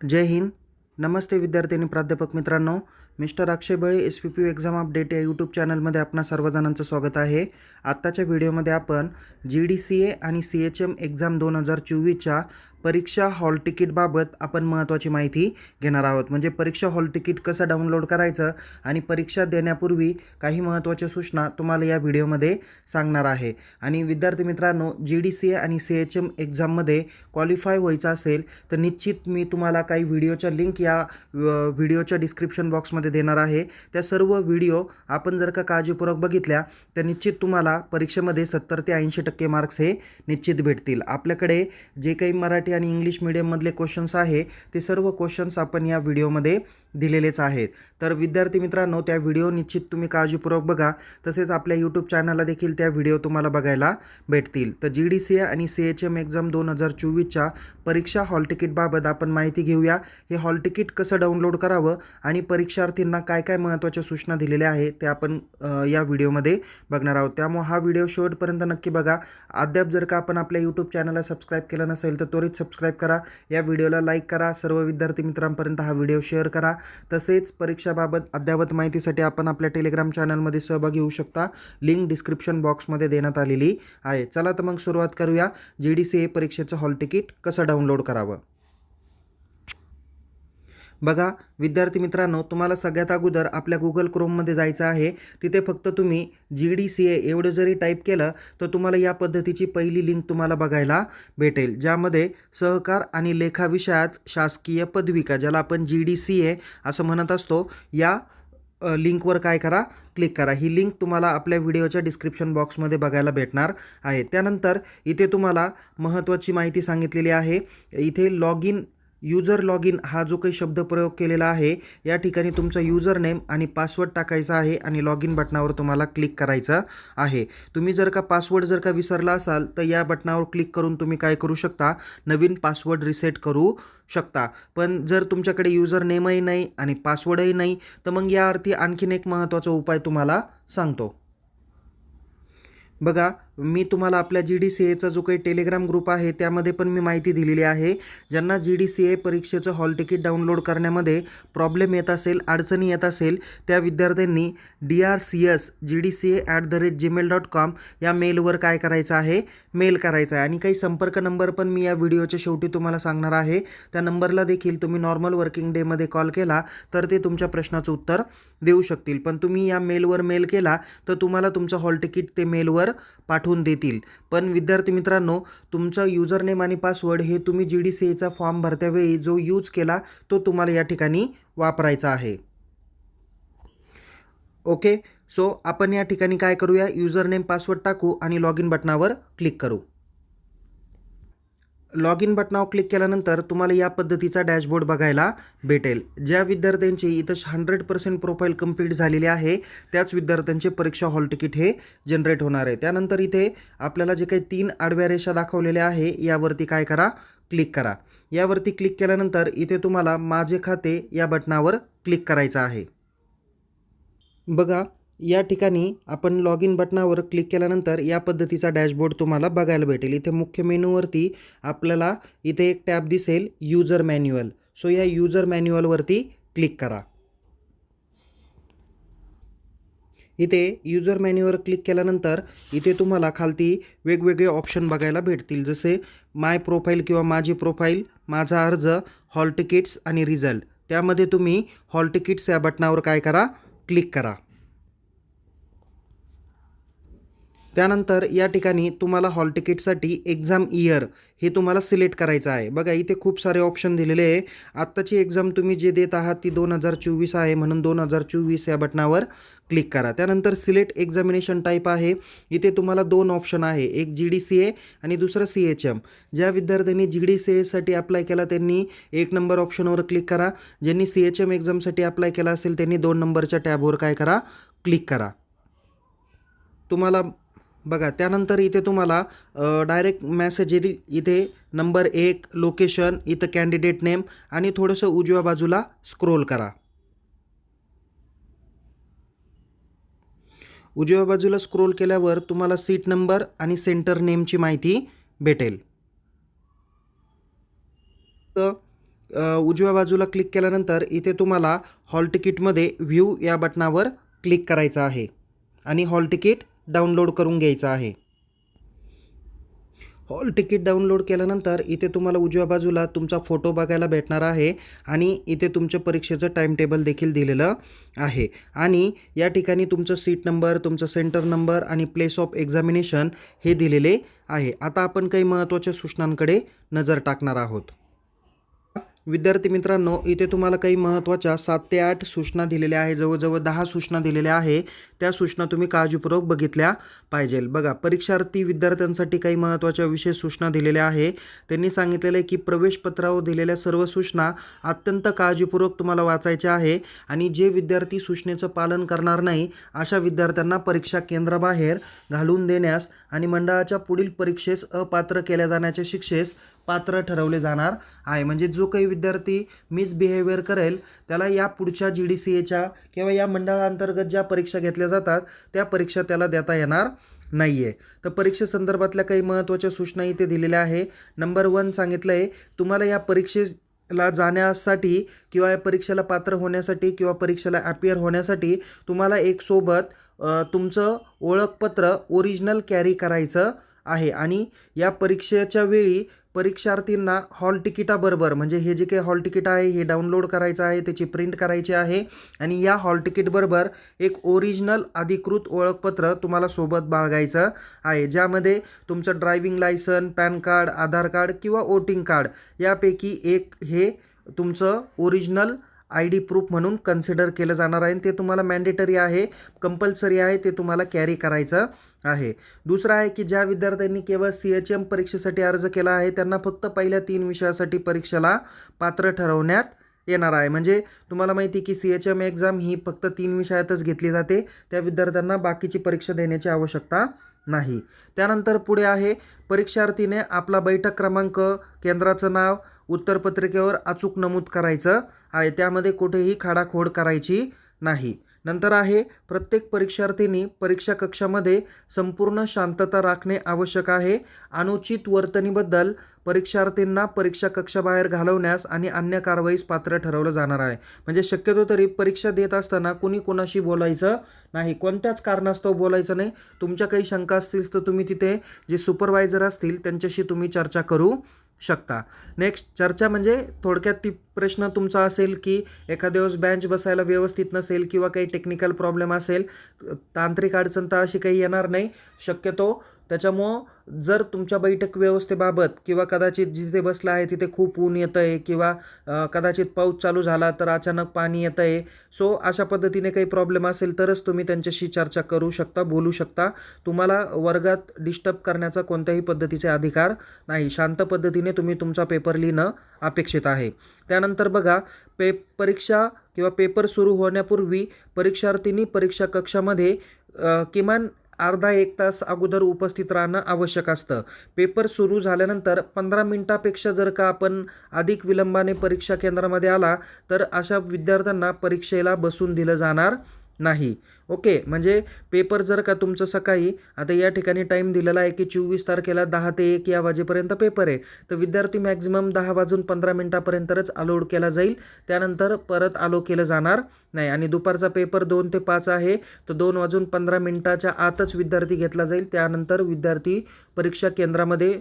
जय हिंद. नमस्ते विद्यार्थी आणि प्राध्यापक मित्रांनो. मिस्टर अक्षय बळे SPPU एक्झाम अपडेट या यूट्यूब चॅनलमध्ये आपणा सर्वजणांचं स्वागत आहे. आत्ताच्या व्हिडिओमध्ये आपण GDCA आणि CHM एक्झाम 2024च्या परीक्षा हॉल तिकीटबाबत आपण महत्त्वाची माहिती घेणार आहोत. म्हणजे परीक्षा हॉल तिकीट कसं डाउनलोड करायचं आणि परीक्षा देण्यापूर्वी काही महत्त्वाच्या सूचना तुम्हाला या व्हिडिओमध्ये सांगणार आहे. आणि विद्यार्थी मित्रांनो, GDCA आणि CHM एक्झाममध्ये क्वालिफाय व्हायचं असेल तर निश्चित मी तुम्हाला काही व्हिडिओच्या लिंक या व्हिडिओच्या डिस्क्रिप्शन बॉक्समध्ये देणार आहे. त्या सर्व व्हिडिओ आपण जर का काळजीपूर्वक बघितल्या तर निश्चित तुम्हाला परीक्षेमध्ये 70 ते 80% मार्क्स हे निश्चित भेटतील. आपल्याकडे जे काही मराठी आणि इंग्लिश मीडियममधले क्वेश्चन्स आहे ते सर्व क्वेश्चन्स आपण या व्हिडिओमध्ये दिलेलेच आहेत. तर विद्यार्थी मित्रांनो, त्या व्हिडिओ निश्चित तुम्ही काळजीपूर्वक बघा. तसेच आपल्या यूट्यूब चॅनलला देखील त्या व्हिडिओ तुम्हाला बघायला भेटतील. तर GDCA आणि CHM एक्झाम 2024च्या परीक्षा हॉल तिकीटबाबत आपण माहिती घेऊया. हे हॉल तिकीट कसं डाउनलोड करावं आणि परीक्षार्थींना काय काय महत्त्वाच्या सूचना दिलेल्या आहेत ते आपण या व्हिडिओमध्ये बघणार आहोत. त्यामुळे हा व्हिडिओ शेवटपर्यंत नक्की बघा. अद्याप जर का आपण आपल्या यूट्यूब चॅनलला सबस्क्राईब केलं नसेल तर त्वरित सबस्क्राईब करा. या व्हिडिओला लाईक करा. सर्व विद्यार्थी मित्रांपर्यंत हा व्हिडिओ शेअर करा. तसेच परीक्षाबाबत अद्ययावत माहितीसाठी आपण आपल्या टेलिग्राम चॅनलमध्ये सहभागी होऊ शकता. लिंक डिस्क्रिप्शन बॉक्समध्ये देण्यात आलेली आहे. चला तर मग सुरुवात करूया. GDCA परीक्षेचं हॉल तिकीट कसं डाउनलोड करावं. बघा विद्यार्थी मित्रांनो, तुम्हाला सगळ्यात अगोदर आपल्या गुगल क्रोममध्ये जायचं आहे. तिथे फक्त तुम्ही GDCA एवढं जरी टाईप केलं तर तुम्हाला या पद्धतीची पहिली लिंक तुम्हाला बघायला भेटेल, ज्यामध्ये सहकार आणि लेखा विषयात शासकीय पदविका, ज्याला आपण GDCA असं म्हणत असतो, या लिंकवर काय करा, क्लिक करा. ही लिंक तुम्हाला आपल्या व्हिडिओच्या डिस्क्रिप्शन बॉक्समध्ये बघायला भेटणार आहे. त्यानंतर इथे तुम्हाला महत्त्वाची माहिती सांगितलेली आहे. इथे युजर लॉग इन हा जो काही शब्द प्रयोग केलेला आहे, या ठिकाणी तुमचा युजर नेम आणि पासवर्ड टाकायचा आहे आणि लॉग इन बटनावर तुम्हाला क्लिक करायचं आहे. तुम्ही जर का पासवर्ड जर का विसरला असाल तर या बटनावर क्लिक करून तुम्ही काय करू शकता, नवीन पासवर्ड रिसेट करू शकता. पण जर तुमच्याकडे युजर नेमही नाही आणि पासवर्डही नाही तर मग यावरती आणखीन एक महत्त्वाचा उपाय तुम्हाला सांगतो. बघा, मी तुम्हाला आपल्या GDCAचा जो काही टेलिग्राम ग्रुप आहे त्यामध्ये पण मी माहिती दिलेली आहे. ज्यांना GDCA परीक्षेचं हॉल तिकीट डाउनलोड करण्यामध्ये प्रॉब्लेम येत असेल, अडचणी येत असेल, त्या विद्यार्थ्यांनी drcsgdca@gmail.com या मेलवर काय करायचं आहे, मेल करायचा आहे. आणि काही संपर्क नंबर पण मी या व्हिडिओच्या शेवटी तुम्हाला सांगणार आहे. त्या नंबरला देखील तुम्ही नॉर्मल वर्किंग डेमध्ये कॉल केला तर ते तुमच्या प्रश्नाचं उत्तर देऊ शकतील. पण तुम्ही या मेलवर मेल केला तर तुम्हाला तुमचं हॉल तिकीट ते मेलवर पाठवून देतील. पण विद्यार्थी मित्रांनो, तुमचा युजर नेम आणि पासवर्ड हे तुम्ही GDCAचा फॉर्म भरत्यावेळी जो यूज केला तो तुम्हाला या ठिकाणी वापरायचा आहे. ओके, सो आपण या ठिकाणी काय करूया, युजर नेम पासवर्ड टाकू आणि लॉग इन बटनावर क्लिक करू. लॉग इन बटनावर क्लिक केल्यानंतर तुम्हाला या पद्धतीचा डॅशबोर्ड बघायला भेटेल. ज्या विद्यार्थ्यांची इथं 100% प्रोफाईल कंप्लीट झालेली आहे त्याच विद्यार्थ्यांचे परीक्षा हॉल तिकीट हे जनरेट होणार आहे. त्यानंतर इथे आपल्याला जे काही 3 आडव्या रेषा दाखवलेल्या आहे यावरती काय करा, क्लिक करा. यावरती क्लिक केल्यानंतर इथे तुम्हाला माझे खाते या बटनावर क्लिक करायचं आहे. बघा, या ठिकाणी आपण लॉग इन बटनावर क्लिक केल्यानंतर या पद्धतीचा डॅशबोर्ड तुम्हाला बघायला भेटेल. इथे मुख्य मेनूवरती आपल्याला इथे एक टॅब दिसेल, युजर मॅन्युअल. सो या युजर मॅन्युअलवरती क्लिक करा. इथे युजर मॅन्युअल क्लिक केल्यानंतर इथे तुम्हाला खालती वेगवेगळे ऑप्शन बघायला भेटतील, जसे माय प्रोफाईल किंवा माझी प्रोफाईल, माझा अर्ज, हॉल तिकीट्स आणि रिझल्ट. त्यामध्ये तुम्ही हॉल तिकीट्स या बटनावर काय करा, क्लिक करा. त्यानंतर या ठिकाणी तुम्हाला हॉल तिकीटसाठी एक्झाम इयर हे तुम्हाला सिलेक्ट करायचं आहे. बघा, इथे खूप सारे ऑप्शन दिलेले आहे. आत्ताची एक्झाम तुम्ही जे देत आहात ती 2024 आहे, म्हणून 2024 या बटनावर क्लिक करा. त्यानंतर सिलेक्ट एक्झामिनेशन टाईप आहे. इथे तुम्हाला 2 ऑप्शन आहे, एक GDCA आणि दुसरं CHM. ज्या विद्यार्थ्यांनी GDCAसाठी अप्लाय केला त्यांनी 1 नंबर ऑप्शनवर क्लिक करा. ज्यांनी CHM एक्झामसाठी अप्लाय केला असेल त्यांनी 2 नंबरच्या टॅबवर काय करा, क्लिक करा. तुम्हाला बघा, त्यानंतर इथे तुम्हाला डायरेक्ट मेसेज येईल. इथे नंबर 1, लोकेशन, इथं कॅन्डिडेट नेम आणि थोडंसं उजव्या बाजूला स्क्रोल करा. उजव्या बाजूला स्क्रोल केल्यावर तुम्हाला सीट नंबर आणि सेंटर नेमची माहिती भेटेल. तर उजव्या बाजूला क्लिक केल्यानंतर इथे तुम्हाला हॉल तिकीटमध्ये व्ह्यू या बटनावर क्लिक करायचं आहे आणि हॉल तिकीट डाउनलोड करून घ्यायचं आहे. हॉल तिकीट डाउनलोड केल्यानंतर इथे तुम्हाला उजव्या बाजूला तुमचा फोटो बघायला भेटणार आहे आणि इथे तुमच्या परीक्षेचं टाईम टेबल देखील दिलेलं आहे आणि या ठिकाणी तुमचं सीट नंबर, तुमचं सेंटर नंबर आणि प्लेस ऑफ एक्झामिनेशन हे दिलेले आहे. आता आपण काही महत्त्वाच्या सूचनांकडे नजर टाकणार आहोत. विद्यार्थी मित्रांनो, इथे तुम्हाला काही महत्त्वाच्या 7 ते 8 सूचना दिलेल्या आहे. जवळजवळ 10 सूचना दिलेल्या आहे. त्या सूचना तुम्ही काळजीपूर्वक बघितल्या पाहिजेल. बघा, परीक्षार्थी विद्यार्थ्यांसाठी काही महत्त्वाच्या विशेष सूचना दिलेल्या आहे. त्यांनी सांगितलेलं आहे की प्रवेशपत्रावर दिलेल्या सर्व सूचना अत्यंत काळजीपूर्वक तुम्हाला वाचायच्या आहे आणि जे विद्यार्थी सूचनेचं पालन करणार नाही अशा विद्यार्थ्यांना परीक्षा केंद्राबाहेर घालून देण्यास आणि मंडळाच्या पुढील परीक्षेस अपात्र केल्या जाण्याच्या शिक्षेस पात्र ठरवले जाणार आहे. म्हणजे जो काही विद्यार्थी मिसबिहेवियर करेल त्याला या पुढच्या GDCAच्या किंवा या मंडळाअंतर्गत ज्या परीक्षा घेतल्या जातात त्या परीक्षा त्याला देता येणार नाही आहे. तर परीक्षेसंदर्भातल्या काही महत्त्वाच्या सूचना इथे दिलेल्या आहे. नंबर 1 सांगितलं आहे, तुम्हाला या परीक्षेला जाण्यासाठी किंवा या परीक्षेला पात्र होण्यासाठी किंवा परीक्षेला ॲपियर होण्यासाठी तुम्हाला एक सोबत तुमचं ओळखपत्र ओरिजिनल कॅरी करायचं आहे आणि या परीक्षेच्या वेळी परीक्षार्थींना हॉल तिकिटाबरोबर, म्हणजे हे जे काही हॉल तिकीट आहे हे डाउनलोड करायचं आहे, त्याची प्रिंट करायची आहे आणि या हॉल तिकीटबरोबर एक ओरिजिनल अधिकृत ओळखपत्र तुम्हाला सोबत बाळगायचं आहे, ज्यामध्ये तुमचं ड्रायव्हिंग लायसन, पॅन कार्ड, आधार कार्ड किंवा वोटिंग कार्ड यापैकी एक हे तुमचं ओरिजिनल ID प्रूफ म्हणून कन्सिडर केलं जाणार आहे. ते तुम्हाला मॅन्डेटरी आहे, कंपल्सरी आहे, ते तुम्हाला कॅरी करायचं आहे. दुसरं आहे की ज्या विद्यार्थ्यांनी केवळ CHM परीक्षेसाठी अर्ज केला आहे त्यांना फक्त पहिल्या 3 विषयासाठी परीक्षेला पात्र ठरवण्यात येणार आहे. म्हणजे तुम्हाला माहिती आहे की CHM एक्झाम ही फक्त 3 विषयातच घेतली जाते. त्या विद्यार्थ्यांना बाकीची परीक्षा देण्याची आवश्यकता नाही. त्यानंतर पुढे आहे, परीक्षार्थीने आपला बैठक क्रमांक, केंद्राचं नाव उत्तरपत्रिकेवर अचूक नमूद करायचं आहे. त्यामध्ये कुठेही खाडाखोड करायची नाही. नंतर आहे, प्रत्येक परीक्षार्थींनी परीक्षा कक्षामध्ये संपूर्ण शांतता राखणे आवश्यक आहे. अनुचित वर्तणुकीबद्दल परीक्षार्थींना परीक्षा कक्षाबाहेर घालवण्यास आणि अन्य कारवाईस पात्र ठरवलं जाणार आहे. म्हणजे शक्यतो तरी परीक्षा देत असताना कुणी कोणाशी बोलायचं नाही, कोणत्याच कारणास्तव बोलायचं नाही. तुमच्या काही शंका असतील तर तुम्ही तिथे जे सुपरवायझर असतील त्यांच्याशी तुम्ही चर्चा करू शकता. नेक्स्ट चर्चा म्हणजे थोडक्यात ती प्रश्न तुमचा असेल की एखाद्या वेळेस बेंच बसायला व्यवस्थित नसेल किंवा काही टेक्निकल प्रॉब्लेम असेल, तांत्रिक अडचण तर अशी काही येणार नाही शक्यतो. त्याच्यामुळं जर तुमच्या बैठक व्यवस्थेबाबत किंवा कदाचित जिथे बसला आहे तिथे खूप ऊन येतं आहे किंवा कदाचित पाऊस चालू झाला तर अचानक पाणी येतं आहे, सो अशा पद्धतीने काही प्रॉब्लेम असेल तरच तुम्ही त्यांच्याशी चर्चा करू शकता, बोलू शकता. तुम्हाला वर्गात डिस्टर्ब करण्याचा कोणत्याही पद्धतीचे अधिकार नाही. शांत पद्धतीने तुम्ही तुमचा पेपर लिहिणं अपेक्षित आहे. त्यानंतर बघा, परीक्षा किंवा पेपर सुरू होण्यापूर्वी परीक्षार्थींनी परीक्षा कक्षामध्ये किमान अर्धा 1 तास अगोदर उपस्थित राहणं आवश्यक असतं. पेपर सुरू झाल्यानंतर 15 मिनिटापेक्षा जर का आपण अधिक विलंबाने परीक्षा केंद्रामध्ये आला तर अशा विद्यार्थ्यांना परीक्षेला बसून दिलं जाणार नाही. ओके, म्हणजे पेपर जर का तुमचं सकाळी, आता या ठिकाणी टाईम दिलेला आहे की 24 तारखेला 10 ते 1 या वाजेपर्यंत पेपर आहे, तर विद्यार्थी मॅक्झिमम 10 वाजून 15 मिनिटापर्यंतच अलाउड केला जाईल. त्यानंतर परत अलाउ केलं जाणार नाही. आणि दुपारचा पेपर 2 ते 5 आहे, तर 2 वाजून 15 मिनिटाच्या आतच विद्यार्थी घेतला जाईल. त्यानंतर विद्यार्थी परीक्षा केंद्रामध्ये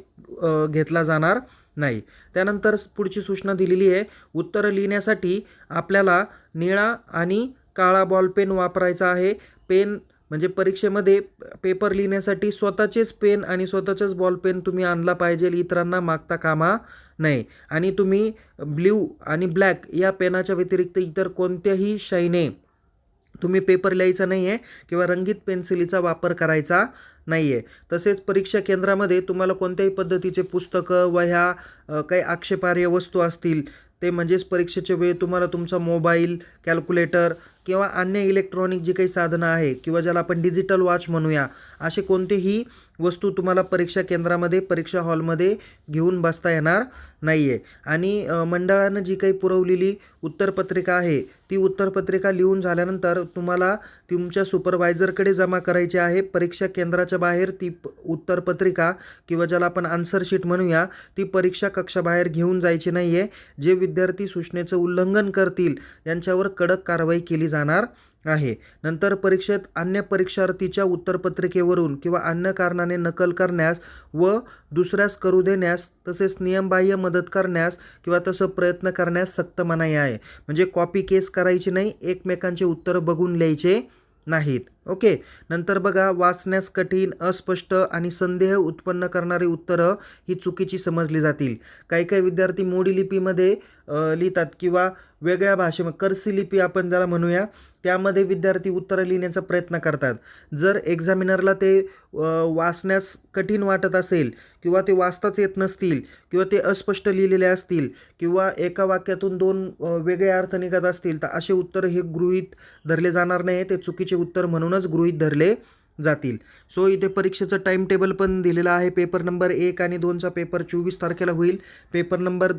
घेतला जाणार नाही. त्यानंतर पुढची सूचना दिलेली आहे, उत्तरं लिहिण्यासाठी आपल्याला निळा आणि काळा बॉलपेन वापरायचा आहे. पेन म्हणजे परीक्षेमध्ये पेपर लिहिण्यासाठी स्वतःचेच पेन आणि स्वतःचेच बॉलपेन तुम्ही आणला पाहिजे, इतरांना मागता कामा नये. आणि तुम्ही ब्ल्यू आणि ब्लॅक या पेनाच्या व्यतिरिक्त इतर कोणत्याही शाईने तुम्ही पेपर लिहायचा नाही आहे किंवा रंगीत पेन्सिलीचा वापर करायचा नाही आहे. तसेच परीक्षा केंद्रामध्ये तुम्हाला कोणत्याही पद्धतीचे पुस्तकं, वह्या, काही आक्षेपार्ह वस्तू असतील ते म्हणजेच परीक्षेच्या वेळी तुम्हाला तुमचा मोबाईल, कॅल्क्युलेटर किंवा अन्य इलेक्ट्रॉनिक जी काही साधनं आहे किंवा ज्याला आपण डिजिटल वॉच म्हणूया, असे कोणतेही वस्तू तुम्हाला परीक्षा केंद्रामध्ये परीक्षा हॉलमध्ये घेऊन बसता येणार नाही आहे. आणि मंडळानं जी काही पुरवलेली उत्तरपत्रिका आहे ती उत्तरपत्रिका लिहून झाल्यानंतर तुम्हाला तुमच्या सुपरवायझरकडे जमा करायची आहे. परीक्षा केंद्राच्या बाहेर ती उत्तरपत्रिका किंवा ज्याला आपण आन्सर शीट म्हणूया ती परीक्षा कक्षाबाहेर घेऊन जायची नाही आहे. जे विद्यार्थी सूचनेचं उल्लंघन करतील यांच्यावर कडक कारवाई केली जाणार आहे. नंतर परीक्षेत अन्य परीक्षार्थीच्या उत्तरपत्रिकेवरून किंवा अन्य कारणाने नकल करण्यास व दुसऱ्यास करू देण्यास तसेच नियमबाह्य मदत करण्यास किंवा तसं प्रयत्न करण्यास सक्त मनाई आहे. म्हणजे कॉपी केस करायची नाही, एकमेकांचे उत्तर बघून लिहायचे नाहीत. ओके. नंतर बघा, वाचण्यास कठीण, अस्पष्ट आणि संदेह उत्पन्न करणारी उत्तरं ही चुकीची समजली जातील. काही काही विद्यार्थी मोडी लिपीमध्ये लिहितात किंवा वेगळ्या भाषेमध्ये कर्सी लिपी आपण ज्याला म्हणूया त्यामध्ये विद्यार्थी उत्तरं लिहिण्याचा प्रयत्न करतात. जर एक्झामिनरला ते वाचण्यास कठीण वाटत असेल किंवा ते वाचताच येत नसतील किंवा ते अस्पष्ट लिहिलेले असतील किंवा एका वाक्यातून दोन वेगळे अर्थ निघत असतील तर असे उत्तर हे गृहीत धरले जाणार नाही. ते चुकीचे उत्तर म्हणूनच गृहीत धरले जातील. सो इथे परीक्षेचं टाईम टेबल पण दिलेलं आहे. पेपर नंबर 1 आणि 2चा पेपर 24 तारखेला होईल. पेपर नंबर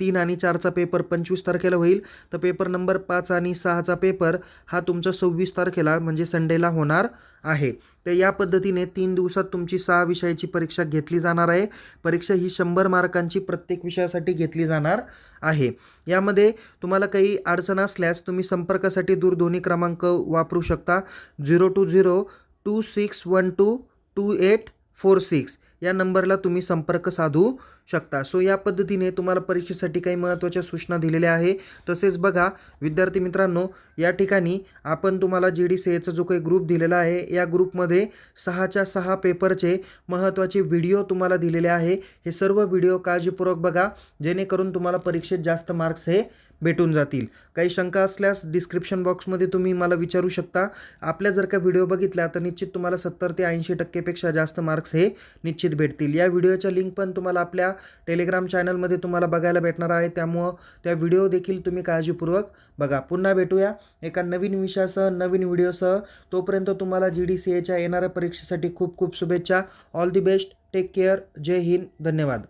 3 आणि 4चा पेपर 25 तारखेला होईल. तर पेपर नंबर 5 आणि 6चा पेपर हा तुमचा 26 तारखेला म्हणजे संडेला होणार आहे. तर या पद्धतीने 3 दिवसात तुमची 6 विषयाची परीक्षा घेतली जाणार आहे. परीक्षा ही 100 मार्कांची प्रत्येक विषयासाठी घेतली जाणार आहे. यामध्ये तुम्हाला काही अडचण असल्यास तुम्ही संपर्कासाठी दूरध्वनी क्रमांक वापरू शकता. 02026122846 या नंबरला तुम्ही संपर्क साधू शकता. सो या पद्धतीने तुम्हाला परीक्षेसाठी काही महत्त्वाच्या सूचना दिलेल्या आहे. तसेच बघा विद्यार्थी मित्रांनो, या ठिकाणी आपण तुम्हाला GDCAचा जो काही ग्रुप दिलेला आहे या ग्रुपमध्ये 6च्या 6 पेपरचे महत्त्वाचे व्हिडिओ तुम्हाला दिलेले आहे. हे सर्व व्हिडिओ काळजीपूर्वक बघा जेणेकरून तुम्हाला परीक्षेत जास्त मार्क्स हे भेटून जातील. काही शंका असल्यास डिस्क्रिप्शन बॉक्समध्ये तुम्ही मला विचारू शकता. आपल्या जर का व्हिडिओ बघितला तर निश्चित तुम्हाला 70 ते 80% जास्त मार्क्स हे निश्चित भेटतील. या व्हिडिओच्या लिंक पण तुम्हाला आपल्या टेलिग्राम चॅनलमध्ये तुम्हाला बघायला भेटणार आहे. त्यामुळं त्या व्हिडिओ देखील तुम्ही काळजीपूर्वक बघा. पुन्हा भेटूया एका नवीन विषयासह नवीन व्हिडिओसह. तोपर्यंत तुम्हाला GDCAच्या येणाऱ्या परीक्षेसाठी खूप खूप शुभेच्छा. All the best. Take care. जय हिंद. धन्यवाद.